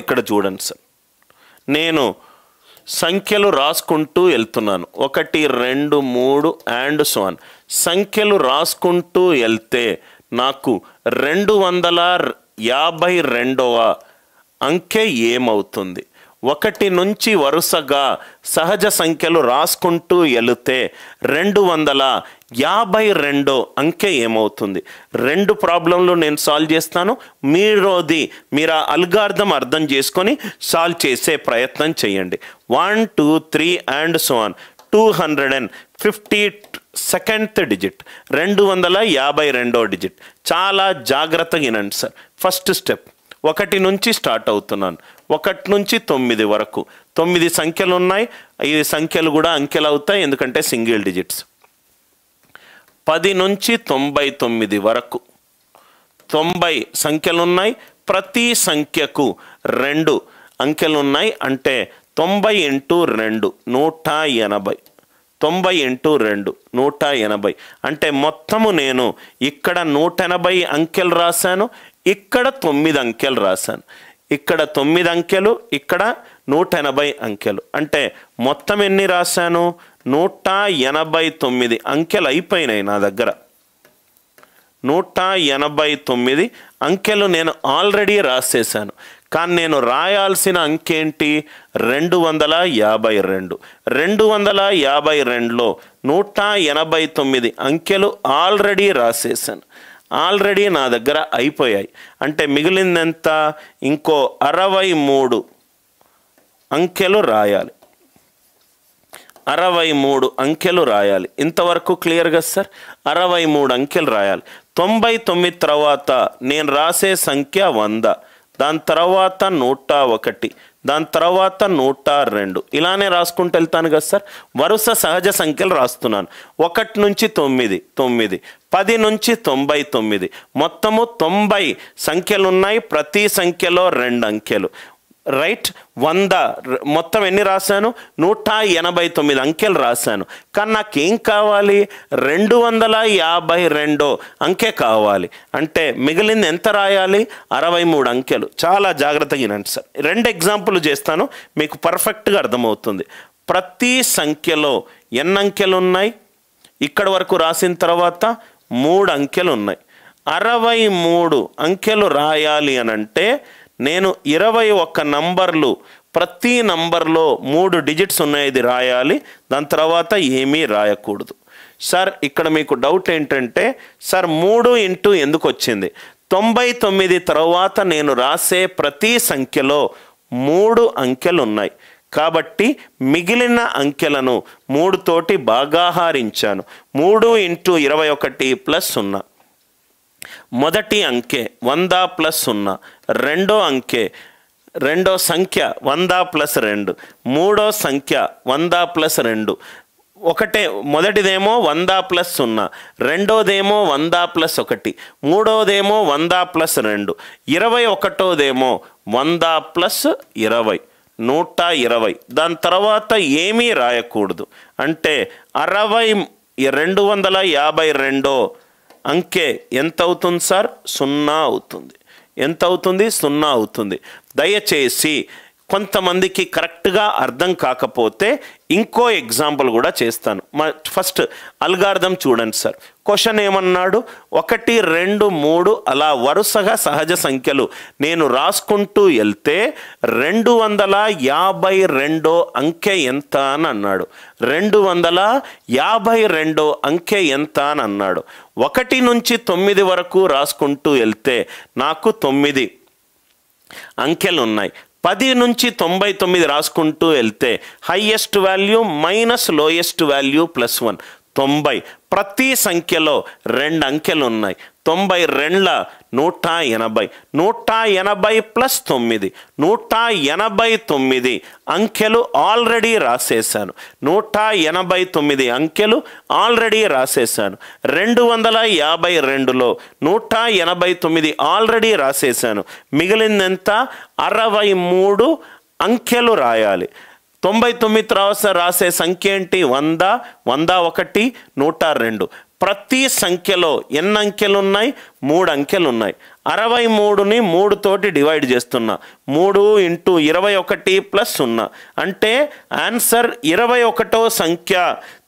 ఇక్కడ చూడండి సార్, నేను సంఖ్యలు రాసుకుంటూ వెళ్తున్నాను, 1 2 3 అండ్ సో ఆన్. సంఖ్యలు రాసుకుంటూ వెళ్తే నాకు 252వ అంకె ఏమవుతుంది? 1 నుంచి వరుసగా సహజ సంఖ్యలు రాసుకుంటూ వెళితే 252 అంకె ఏమవుతుంది? 2 ప్రాబ్లంలు నేను సాల్వ్ చేస్తాను. మీరు ఆ అల్గారిథం అర్థం చేసుకొని సాల్వ్ చేసే ప్రయత్నం చేయండి. 1 2 3 and so on. 252nd digit, 252వ డిజిట్. చాలా జాగ్రత్తగా వినండి సార్. ఫస్ట్ స్టెప్ 1 నుంచి స్టార్ట్ అవుతున్నాను. 1 నుంచి 9 వరకు 9 సంఖ్యలు ఉన్నాయి. ఈ సంఖ్యలు కూడా అంకెలు అవుతాయి ఎందుకంటే సింగిల్ డిజిట్స్. 10 నుంచి 99 వరకు 90 సంఖ్యలు ఉన్నాయి. ప్రతి సంఖ్యకు 2 అంకెలు ఉన్నాయి. అంటే 90 × 2 180. 90 × 2 180. అంటే మొత్తము నేను ఇక్కడ 180 అంకెలు రాశాను, ఇక్కడ 9 అంకెలు రాశాను. ఇక్కడ 9 అంకెలు, ఇక్కడ 180 అంకెలు. అంటే మొత్తం ఎన్ని రాశాను? 189 అంకెలు అయిపోయినాయి నా దగ్గర. 189 అంకెలు నేను ఆల్రెడీ రాసేసాను. కానీ నేను రాయాల్సిన అంకేంటి? 252. 252లో 189 అంకెలు ఆల్రెడీ రాసేసాను. ఆల్రెడీ నా దగ్గర అయిపోయాయి. అంటే మిగిలిందెంత? ఇంకో 63 అంకెలు రాయాలి. 63 అంకెలు రాయాలి. ఇంతవరకు క్లియర్ కదా సార్? 63 అంకెలు రాయాలి. 99 తర్వాత నేను రాసే సంఖ్య 100, దాని తర్వాత 101, దాని తర్వాత 102. ఇలానే రాసుకుంటూ వెళ్తాను కదా సార్. వరుస సహజ సంఖ్యలు రాస్తున్నాను. 1 నుంచి 9 9, 10 నుంచి 99, మొత్తము 90 సంఖ్యలు ఉన్నాయి. ప్రతి సంఖ్యలో 2 అంకెలు. రైట్. 100 మొత్తం ఎన్ని రాశాను? 189 అంకెలు రాశాను. కానీ నాకేం కావాలి? 252 అంకె కావాలి. అంటే మిగిలింది ఎంత రాయాలి? 63 అంకెలు. చాలా జాగ్రత్తగా వినండి సార్. 2 ఎగ్జాంపుల్ చేస్తాను, మీకు పర్ఫెక్ట్గా అర్థమవుతుంది. ప్రతి సంఖ్యలో ఎన్ని అంకెలు ఉన్నాయి? ఇక్కడ వరకు రాసిన తర్వాత 3 అంకెలు ఉన్నాయి. 63 అంకెలు రాయాలి అనంటే నేను 21 నంబర్లు, ప్రతి నంబర్లో 3 డిజిట్స్ ఉన్నాయి రాయాలి. దాని తర్వాత ఏమీ రాయకూడదు. సార్ ఇక్కడ మీకు డౌట్ ఏంటంటే, సార్ 3 ఇంటూ ఎందుకు వచ్చింది? 99 తర్వాత నేను రాసే ప్రతి సంఖ్యలో 3 అంకెలు ఉన్నాయి. కాబట్టి మిగిలిన అంకెలను 3 తోటి భాగాహారించాను. 3 × 21 + 0. మొదటి అంకె 100 + 0. రెండో అంకె, రెండో సంఖ్య 100 + 2. మూడో సంఖ్య 100 + 2. మొదటిదేమో 100 + 0, రెండోదేమో 100 + 1, మూడోదేమో 100 + 2, 21దేమో 100 + 20, 120. దాని తర్వాత ఏమీ రాయకూడదు. అంటే 252 అంకె ఎంత అవుతుంది సార్? 0 అవుతుంది. ఎంత అవుతుంది? 0 అవుతుంది. దయచేసి కొంతమందికి కరెక్ట్గా అర్థం కాకపోతే ఇంకో ఎగ్జాంపుల్ కూడా చేస్తాను. ఫస్ట్ అల్గారిథం చూడండి సార్. క్వశ్చన్ ఏమన్నాడు? 1 2 3 అలా వరుసగా సహజ సంఖ్యలు నేను రాసుకుంటూ వెళ్తే 252 అంకె ఎంత అని అన్నాడు. 252 అంకె ఎంత అని అన్నాడు. 1 నుంచి 9 వరకు రాసుకుంటూ వెళ్తే నాకు 9 అంకెలు ఉన్నాయి. 10 నుంచి 99 రాసుకుంటూ వెళ్తే highest value minus lowest value +1 90. ప్రతి సంఖ్యలో 2 అంకెలు ఉన్నాయి. 92 180. 180 + 9 189 అంకెలు ఆల్రెడీ రాసేసాను. 189 అంకెలు ఆల్రెడీ రాసేసాను. 252లో 189 ఆల్రెడీ రాసేసాను. మిగిలిందెంత? 63 అంకెలు రాయాలి. 99 తర్వాత రాసే సంఖ్య ఏంటి? 100, 101, 102. ప్రతి సంఖ్యలో ఎన్ని అంకెలు ఉన్నాయి? 3 అంకెలు ఉన్నాయి. 63ని 3 తోటి డివైడ్ చేస్తున్నా. 3 × 21 + 0 అంటే ఆన్సర్ 21వ సంఖ్య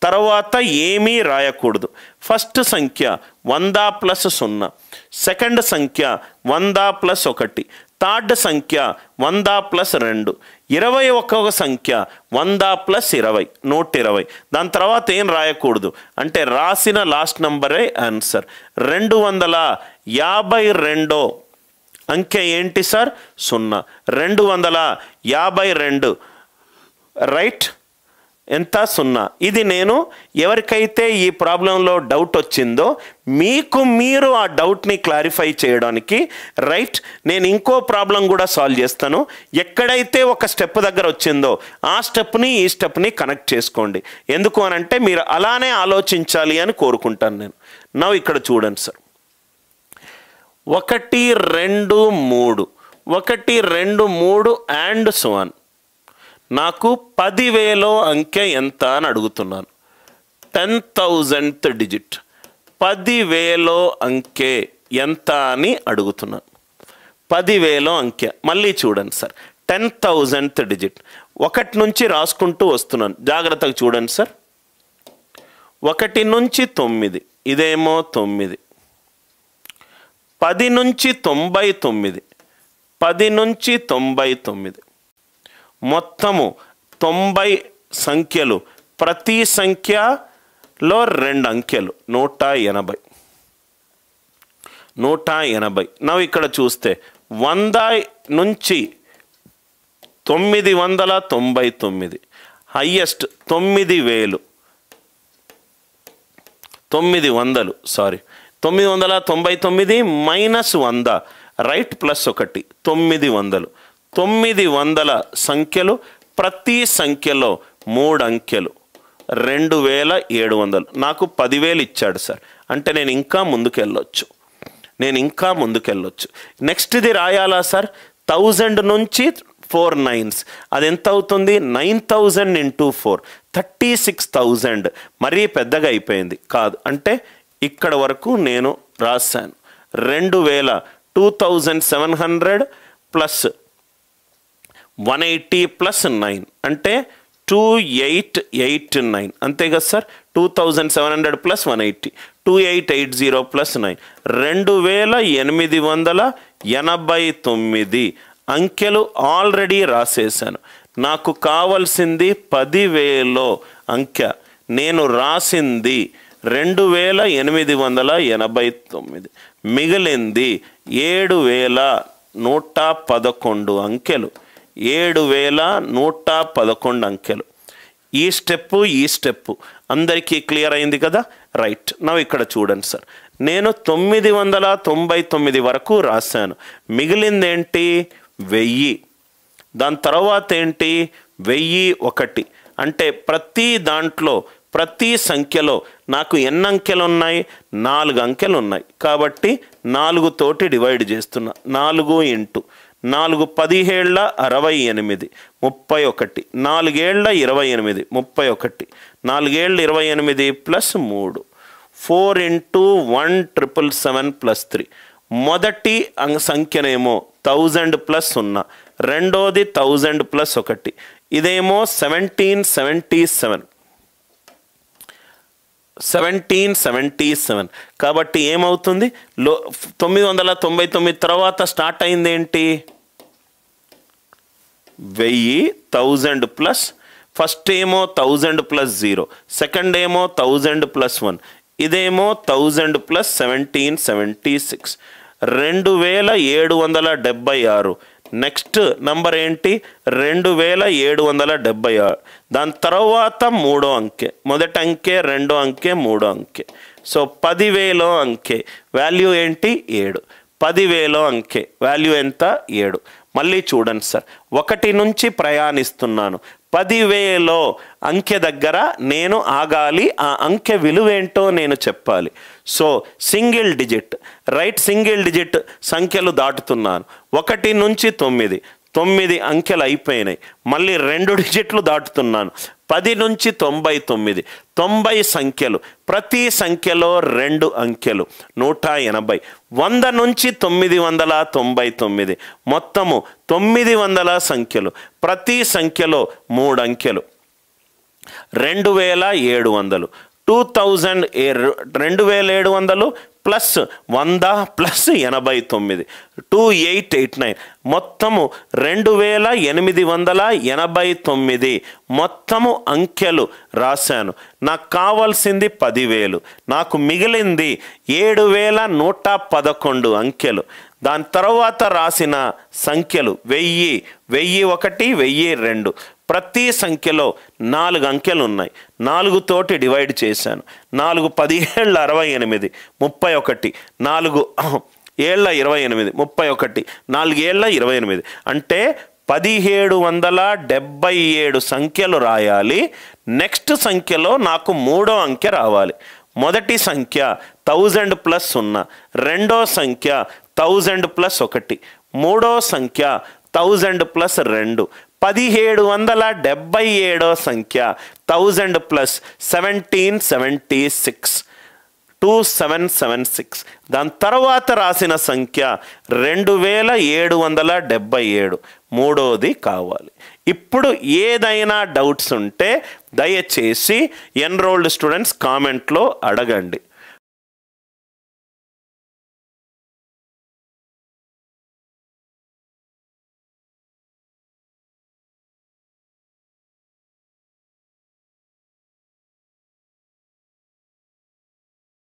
తర్వాత ఏమీ రాయకూడదు. ఫస్ట్ సంఖ్య 100 + 0, సెకండ్ సంఖ్య 100 + 1, థర్డ్ సంఖ్య 100 + 2, 21వ సంఖ్య 100 + 20, 120. దాని తర్వాత ఏం రాయకూడదు అంటే రాసిన లాస్ట్ నంబరే ఆన్సర్. 252 అంకె ఏంటి సార్? 0. 252 రైట్ ఎంత? 0. ఇది నేను ఎవరికైతే ఈ ప్రాబ్లంలో డౌట్ వచ్చిందో మీకు మీరు ఆ డౌట్ని క్లారిఫై చేయడానికి రైట్ నేను ఇంకో ప్రాబ్లం కూడా సాల్వ్ చేస్తాను. ఎక్కడైతే ఒక స్టెప్ దగ్గర వచ్చిందో ఆ స్టెప్ని ఈ స్టెప్ని కనెక్ట్ చేసుకోండి. ఎందుకు అనంటే మీరు అలానే ఆలోచించాలి అని కోరుకుంటాను నేను. నా ఇక్కడ చూడండి సార్, 1 2 3 1 2 3 అండ్ సో ఆన్. నాకు 10,000 అంకె ఎంత అని అడుగుతున్నాను. 10,000th డిజిట్ 10,000 అంకె ఎంత అని అడుగుతున్నాను. 10,000 అంకె మళ్ళీ చూడండి సార్, 10,000th డిజిట్ 1 నుంచి రాసుకుంటూ వస్తున్నాను. జాగ్రత్తగా చూడండి సార్. 1 నుంచి 9 ఇదేమో 9, 10 నుంచి 99, 10 నుంచి 99 మొత్తము 90 సంఖ్యలు. ప్రతి సంఖ్యలో 2 అంకెలు 180. నా ఇక్కడ చూస్తే 100 నుంచి 999 highest 9,000 900 sorry 999 minus 100 right plus 1 900. 900 సంఖ్యలు. ప్రతి సంఖ్యలో 3 అంకెలు 2,700. నాకు 10,000 ఇచ్చాడు సార్ అంటే నేను ఇంకా ముందుకెళ్ళొచ్చు. నెక్స్ట్ ఇది రాయాలా సార్? 1000 నుంచి 4 9s అది ఎంత అవుతుంది? 9,000 × 4 36,000. మరీ పెద్దగా అయిపోయింది కాదు అంటే ఇక్కడ వరకు నేను రాశాను. 2,000 2,700 ప్లస్ 180 ప్లస్ 9 అంటే 2,889 అంతే కదా సార్? 2,700 ప్లస్ 180 2,880 ప్లస్ 9 2,889 అంకెలు ఆల్రెడీ రాసేసాను. నాకు కావాల్సింది 10,000 అంకె. నేను రాసింది 2,889. మిగిలింది 7,111 అంకెలు. 7,111 అంకెలు. ఈ స్టెప్పు అందరికీ క్లియర్ అయింది కదా? రైట్. నా ఇక్కడ చూడండి సార్, నేను 999 వరకు రాశాను. మిగిలిందేంటి? 1000. దాని తర్వాత ఏంటి? 1001. అంటే ప్రతి దాంట్లో ప్రతి సంఖ్యలో నాకు ఎన్ని అంకెలు ఉన్నాయి? 4 అంకెలు ఉన్నాయి. కాబట్టి 4 తోటి డివైడ్ చేస్తున్నా. 4 × 4 17 68 31 4 7 28 31 4 7 28 ప్లస్ 3 4 × 1,777 ప్లస్ 3. మొదటి సంఖ్యనేమో 1000 ప్లస్ 0, రెండోది 1000 ప్లస్ 1. ఇదేమో 1777. కాబట్టి ఏమవుతుంది? 999 తర్వాత స్టార్ట్ అయింది ఏంటి? 1000 ప్లస్ ఫస్ట్ ఏమో 1000 ప్లస్ 0, సెకండ్ ఏమో 1000 ప్లస్ 1, ఇదేమో 1000 ప్లస్ 1776 2,776. నెక్స్ట్ నంబర్ ఏంటి? 2,776. దాని తర్వాత 3వ అంకె. మొదటి అంకె, 2వ అంకె, 3వ అంకె. సో 10,000 అంకె వాల్యూ ఏంటి? 7. 10,000 అంకె వాల్యూ ఎంత? 7. మళ్ళీ చూడండి సార్, 1 నుంచి ప్రయాణిస్తున్నాను. 10,000 అంకె దగ్గర నేను ఆగాలి. ఆ అంకె విలువేంటో నేను చెప్పాలి. So single digit right, single digit సంఖ్యలు దాటుతున్నాను. 1 నుంచి 9 అంకెలు అయిపోయినాయి. మళ్ళీ 2 డిజిట్లు దాటుతున్నాను. 10 నుంచి 99, 90 సంఖ్యలు, ప్రతి సంఖ్యలో 2 అంకెలు, 180. 100 నుంచి 999, మొత్తము 900 సంఖ్యలు, ప్రతి సంఖ్యలో 3 అంకెలు, 2700. 2700 ప్లస్ 100 ప్లస్ 89, 2889, మొత్తము 2889 మొత్తము అంకెలు రాశాను. నాకు కావాల్సింది 10,000, నాకు మిగిలింది 7,111 అంకెలు. దాని తర్వాత రాసిన సంఖ్యలు 1000, 1001, 1002. ప్రతి సంఖ్యలో 4 అంకెలు ఉన్నాయి. 4 తోటి డివైడ్ చేశాను. 4 17 68, 31, 4 ఏళ్ళ 28, 31, 4 ఏళ్ళ 28. అంటే 1777 సంఖ్యలు రాయాలి. నెక్స్ట్ సంఖ్యలో నాకు 3వ అంకె రావాలి. మొదటి సంఖ్య 1000 ప్లస్ 0, రెండో సంఖ్య 1000 ప్లస్ 1, మూడో సంఖ్య 1000 ప్లస్ 2, 1777 సంఖ్య 1000 ప్లస్ 1776, 2776. దాని తర్వాత రాసిన సంఖ్య 2777, మూడోది కావాలి. ఇప్పుడు ఏదైనా డౌట్స్ ఉంటే దయచేసి ఎన్రోల్డ్ స్టూడెంట్స్ కామెంట్లో అడగండి.